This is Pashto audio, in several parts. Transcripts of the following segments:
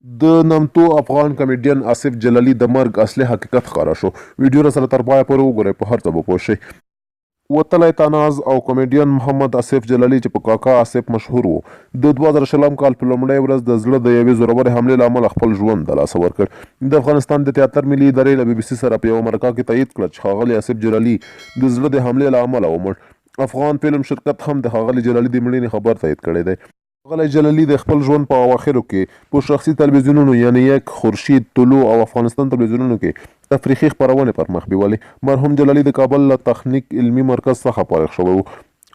د نامتو افغان کمیډین آصف جلالي د مرګ اصلي حقیقت ښکاره شو. ویډیو را سره تر پایه پورې وګورئ، په هر څه به پوه شئ. وتلی تناز او کمیډین محمد آصف جلالي چې په کاکا آصف مشهور و، د 2020 کال په لومړۍ ورځ د زړه د یوې زورورې حملې له امله خپل ژوند د لاسه ورکړ. د افغانستان د تیاتر ملي ادارې له BBC سره په یوه مرکه کې تایید کړه چې ښاغلی آصف جلالي د زړه د حملې له امله ومړ. افغان فلم شرکت هم د ښاغلي جلالي د مړینې خبر تایید کړی دی. ښاغلی جلالي د خپل ژوند په اواخرو کې په شخصي تلویزیونونو یعنې یک، خورشید، طلوع او افغانستان تلویزیونونو کې تفریحي خپرونې پر مخ بیولې. مرحوم جلالي د کابل له تخنیک علمي مرکز څخه فارغ شوی و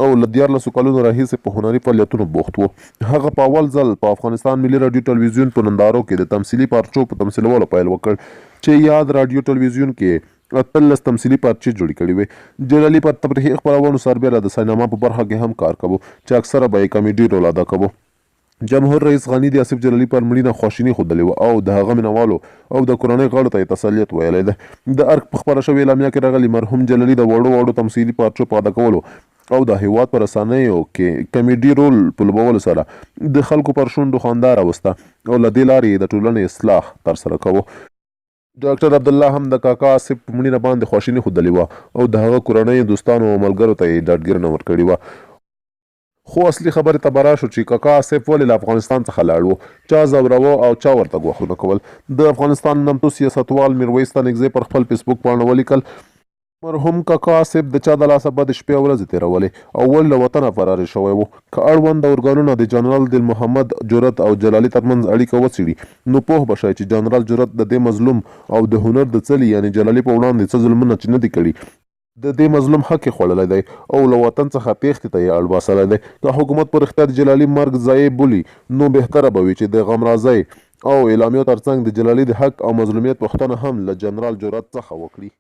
او له 14 کلونو راهیسې په هنري فعالیتونو بوخت و. هغه په اول ځل په افغانستان ملي راډیو تلویزیون په نندارو کې د تمثیلي پارچو په تمثیلولو پیل وکړ چې یاد راډیو تلویزیون کې 18 تمثیلي پارچې جوړې کړې وې. جلالي پر تفریحي خپرونو سربیره د سینما په برخه کې هم کار کوو چې اکثره به یې کامیډي رول ادا کوو. جمهور رئیس غني د آصف جلالي پر مړینه خواشیني ښودلې وه او د هغه مینوالو او د کورنۍ غړو ته یې تسلیت ویلی دی. د ارګ په خپره شوې اعلامیه کې راغلي مرحوم جلالي د وړو تمثیلي پارچو په ادا کولو او د هیواد په رسنیو کې کمیډي رول په لوبولو سره د خلکو پر شونډو خندا راوسته او له دې لارې د ټولنې اصلاح ترسره کوو. ډاکټر عبدالله هم د کاکا آصف په مړینه باندې خواشیني ښودلې وه او د هغه کورنۍ، دوستانو او ملګرو ته یې ډاډګیرنه ورکړې وه. خو اصلي خبرې ته به راشو چې کاکا آصف ولې له افغانستان څخه لاړ و، چا ځوراوه او چا ورته ګواښونه کول. د افغانستان نامتو سیاستوال میرویس ستانکزی پر خپل فیسبوک پاڼه ولیکل: مرحوم کاکا آصف د چا د لاسه بدې شپې او ورځې تېرولې او ولې له وطنه فرارې شوی و. که اړوند ارګانونه د جنرال دل محمد جرأت او جلالي ترمنځ اړیکه وڅېړي نو پوه به شئ چې جنرال جرأت د دې مظلوم او د هنر د څلي یعنې جلالي په وړاندې څه ظلمونه چې نه دي کړي، د دې مظلوم حق یې خوړلی دی او له وطن څخه تېښتې ته یې اړ باسلی دی. که حکومت په رښتیا د جلالي مرګ ضایع بولي نو بهتره به وي چې د غمرازۍ او اعلامیو ترڅنګ د جلالي د حق او مظلومیت پوښتنه هم له جنرال جرأت څخه وکړي.